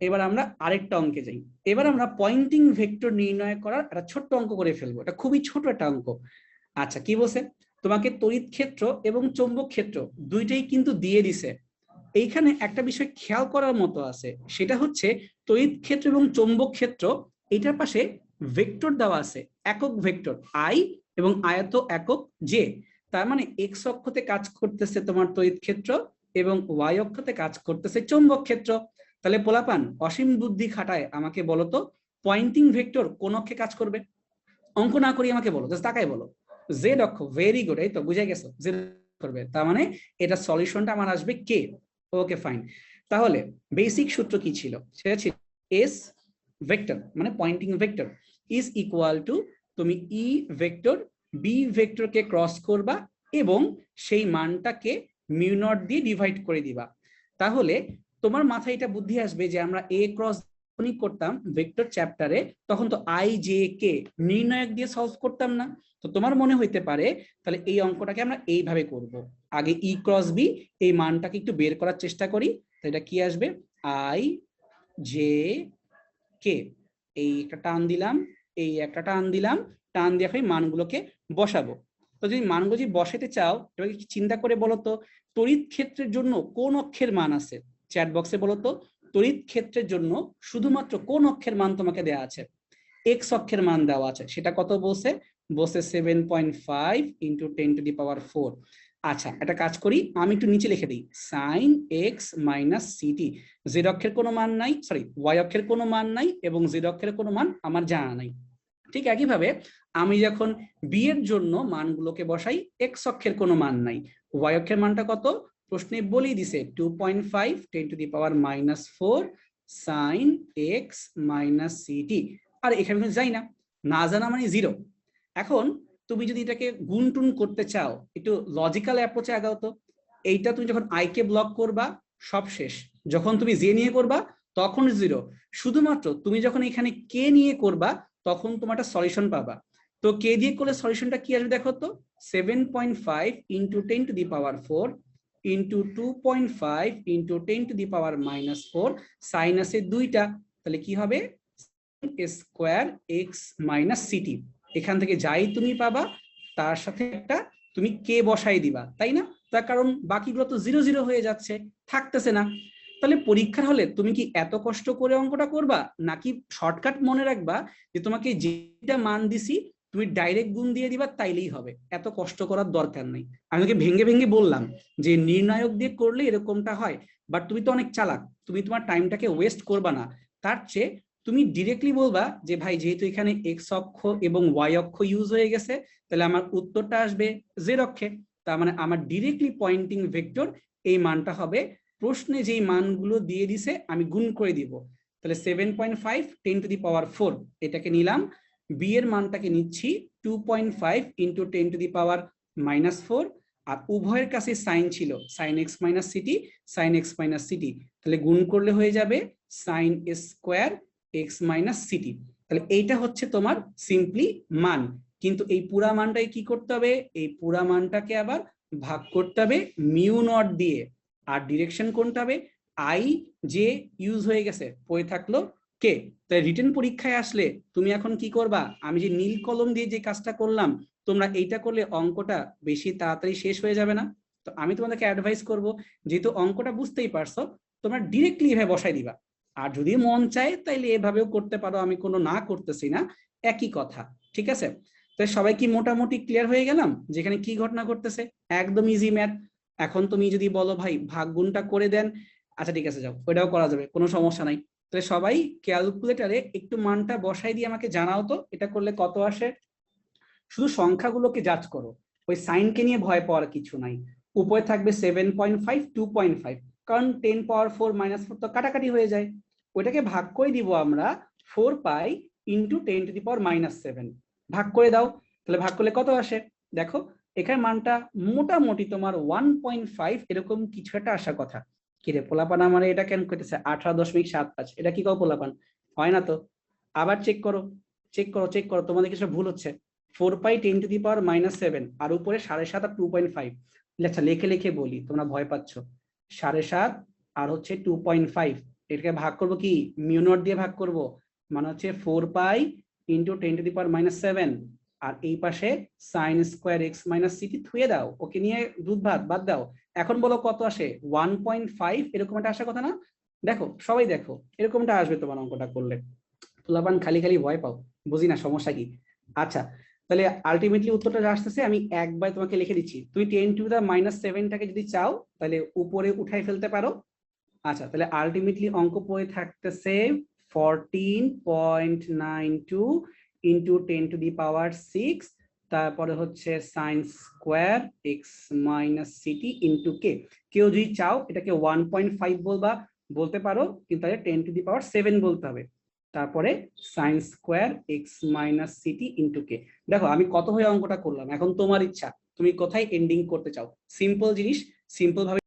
এবার আমরা আরেকটা অঙ্কে যাই। এবার আমরা পয়েন্টিং ভেক্টর নির্ণয় করার একটা ছোট্ট অঙ্ক করে ফেলবো, এটা খুবই ছোট একটা অঙ্ক। আচ্ছা, কি বলছে, তোমাকে তড়িৎ ক্ষেত্র এবং চৌম্বক ক্ষেত্র দুইটাই কিন্তু দিয়ে দিছে। এইখানে একটা বিষয় খেয়াল করার মতো আছে, সেটা হচ্ছে তড়িৎ ক্ষেত্র এবং চৌম্বক ক্ষেত্র এটার পাশে ভেক্টর দেওয়া আছে, একক ভেক্টর আই এবং আয়ত একক জে। তার মানে এক্স অক্ষতে কাজ করতেছে তোমার তড়িৎ ক্ষেত্র এবং ওয়াই অক্ষতে কাজ করতেছে চৌম্বক ক্ষেত্র। তাহলে পোলাপান অসীম বুদ্ধি খাটায় আমাকে বলো তো পয়েন্টিং ভেক্টর কোন অক্ষে কাজ করবে? অঙ্ক না করি আমাকে বলো, জাস্ট তাকাই বলো। জেড অক্ষ, ভেরি গুড, এই তো বুঝে গেছো জেড করবে, তার মানে এটা সলিউশনটা আমার আসবে কে। Okay fine. তাহলে বেসিক সূত্র কি ছিল, সেটা ছিল এস ভেক্টর মানে Poynting vector is equal to, তুমি ই ভেক্টর বি ভেক্টরকে ক্রস করবা এবং সেই মানটাকে মিউ নট দিয়ে ডিভাইড করে দিবা। তাহলে তোমার মাথায় এটা বুদ্ধি আসবে যে আমরা এ ক্রস করতাম ভেক্টর চ্যাপ্টারে, তখন তো আই জে কে নির্ণায়ক দিয়ে সলভ করতাম না। তো তোমার মনে হইতে পারে তাহলে এই অঙ্কটাকে আমরা এইভাবে করব, আগে ই ক্রস বি এই মানটাকে একটু বের করার চেষ্টা করি। তো এটা কি আসবে, আই জে কে, এই একটা টান দিলাম, এই একটা টান দিলাম, টান দিয়ে আমি মানগুলোকে বসাবো। তো যদি মানগুলো যদি বসাতে চাও, এবার চিন্তা করে বলো তো তড়িৎ ক্ষেত্রের জন্য কোন অক্ষের মান আছে, চ্যাট বক্সে বলো তো তড়িৎ ক্ষেত্রের জন্য শুধুমাত্র কোন অক্ষের মান তোমাকে দেওয়া আছে? এক্স অক্ষের মান দেওয়া আছে, সেটা কত বলছে? বলছে 7.5 ইন্টু 10⁴। আচ্ছা, একটা কাজ করি, আমি একটু নিচে লিখে দিই sine x minus CT. Z অক্ষের কোনো মান নাই, সরি ওয়াই অক্ষের কোনো মান নাই এবং জেড অক্ষের কোনো মান আমার জানা নাই। ঠিক একইভাবে আমি যখন বি এর জন্য মানগুলোকে বসাই, এক্স অক্ষের কোনো মান নাই, ওয়াই অক্ষের মানটা কত প্রশ্নে বলেই দিছে 2.5 10⁻⁻4 সাইন এক্স মাইনাস সিটি। আর এখানে কিন্তু যাই না, না জানা মানে জিরো। এখন তুমি যদি এটাকে গুণ টুন করতে চাও, একটু লজিক্যাল অ্যাপ্রোচে আগাও তো। এইটা তুমি যখন আই কে ব্লক করবা সব শেষ, যখন তুমি জে নিয়ে করবা তখন জিরো, শুধুমাত্র তুমি যখন এখানে কে নিয়ে করবা তখন তোমার একটা সলিউশন পাবা। তো কে দিয়ে করলে সলিউশনটা কি আসবে দেখো তো, 7.5 ইন্টু 10⁻4 ইন্টু 2.5 ইন্টু 10⁻⁻4, সাইন আছে দুইটা, তাহলে কি হবে স্কোয়ার এক্স মাইনাস সিটি। এখান থেকে যাই তুমি পাবা তার সাথে একটা তুমি কে বসাই দিবা, তাই না? তার কারণ বাকিগুলো তো জিরো জিরো হয়ে যাচ্ছে, থাকতেছে না। তাহলে পরীক্ষার হলে তুমি কি এত কষ্ট করে অঙ্কটা করবা, নাকি শর্টকাট মনে রাখবা যে তোমাকে যেটা মান দিছি তুমি ডাইরেক্ট গুণ দিয়ে দিবা তাইলেই হবে, এত কষ্ট করার দরকার নেই। আমি তোকে ভেঙে ভেঙে বললাম যে নির্ণায়ক দিয়ে করলে এরকমটা হয়, বাট তুমি তো অনেক চালাক, তুমি তোমার টাইমটাকে ওয়েস্ট করবা না। তার চেয়ে তুমি ডিরেক্টলি বলবা যে ভাই যেহেতু এখানে এক্স অক্ষ এবং ওয়াই অক্ষ ইউজ হয়ে গেছে, তাহলে আমার উত্তরটা আসবে জেড অক্ষে। তার মানে আমার ডিরেক্টলি পয়েন্টিং ভেক্টর এই মানটা হবে, প্রশ্নে যেই মানগুলো দিয়ে দিছে আমি গুণ করে দিব। তাহলে 7.5 10⁻4 এটাকে নিলাম, বি এর মানটাকে নিচ্ছি 2.5 ইন্টু 10⁻⁻4, আর উভয়ের কাছে সাইন ছিল sine x minus CT, sine x minus CT, তাহলে গুণ করলে হয়ে যাবে sine square x minus CT. তাহলে এইটা হচ্ছে তোমার সিম্পলি মান, কিন্তু এই পুরা মানটাকে কি করতে হবে, এই পুরা মানটাকে আবার ভাগ করতে হবে মিউ নট দিয়ে। আর ডিরেকশন কোনটা হবে, আই জে ইউজ হয়ে গেছে, পড়ে থাকলো কে। তাই রিটেন পরীক্ষায় আসলে তুমি এখন কি করবা, আমি যে নীল কলম দিয়ে যে কাজটা করলাম তোমরা এইটা করলে অঙ্কটা বেশি তাড়াতাড়ি শেষ হয়ে যাবে না? তো আমি তোমাদেরকে অ্যাডভাইস করব, যেহেতু অঙ্কটা বুঝতেই পারছো, তোমরা ডিরেক্টলি এভাবে বসাই দিবা। আর যদি মন চায় তাইলে এভাবেও করতে পারো, আমি কোনো না করতেছি না, একই কথা। ঠিক আছে? তো সবাই কি মোটামুটি ক্লিয়ার হয়ে গেলাম যেখানে কি ঘটনা ঘটতেছে? একদম ইজি ম্যাথ। এখন তুমি যদি বলো ভাই ভাগ গুণটা করে দেন, আচ্ছা ঠিক আছে যাও, ওইটাও করা যাবে, কোনো সমস্যা নাই। তাহলে সবাই ক্যালকুলেটারে একটু মানটা বসাই দিয়ে আমাকে জানাও তো এটা করলে কত আসে। শুধু সংখ্যাগুলোকে জাজ করো, ওই সাইনকে নিয়ে ভয় পাওয়ার কিছু নাই। উপরে থাকবে 7.5 2.5, কারণ 10⁻4 - 4 তো কাটাকাটি হয়ে যায়, ওইটাকে ভাগ করে দিব আমরা 4 পাই ইন্টু 10⁻⁻7, ভাগ করে দাও। তাহলে ভাগ করলে কত আসে দেখো, এখানে মানটা মোটামুটি তোমার 1.5 এরকম কিছু একটা আসার কথা। কিরে পোলাপান আমার এটা কেন করতেছে 18.75, এটা কি কাউ পোলাপান হয় না তো? আবার চেক করো, চেক করো, চেক করো, তোমাদের কিছু ভুল হচ্ছে। 4 পাই 10⁻⁻7 আর উপরে 7.5 আর 2.5। আচ্ছা লেখে লেখে বলি, তোমরা ভয় পাচ্ছ। 7.5 আর হচ্ছে 2.5, এটাকে ভাগ করব কি মিউ নট দিয়ে ভাগ করব, মানে হচ্ছে 4 পাই ইন্টু 10⁻⁷, আর এই পাশে sign square x minus city থুয়ে দাও, ওকে নিয়ে দুধ ভাত বাদ দাও। এখন বলো কত আসে, 1.5 এরকম একটা আসার কথা না? দেখো সবাই দেখো এরকমটা আসবে তোমার অঙ্কটা করলে। পোলাপান খালি খালি ভয় পাও, বুঝি না সমস্যা কি। আচ্ছা তাহলে আলটিমেটলি উত্তরটা যা আসতেছে আমি একবার তোমাকে লিখে দিচ্ছি। তুমি 10⁻⁷টাকে যদি চাও তাহলে উপরে উঠাই ফেলতে পারো। আচ্ছা তাহলে আলটিমেটলি অঙ্ক পড়ে থাকতেছে 14.92 ইন্টু 10⁻⁶, তারপরে হচ্ছে sine square x minus theta into k. কেউ যদি চাও এটাকে 1.5 বলতে পারো, কিন্তু তাহলে 10⁻⁷ বলতে হবে, তারপরে sine square x minus theta into k. দেখো আমি কত হয়ে অঙ্কটা করলাম, এখন তোমার ইচ্ছা তুমি কোথায় এন্ডিং করতে চাও। সিম্পল জিনিস, সিম্পল ভাবে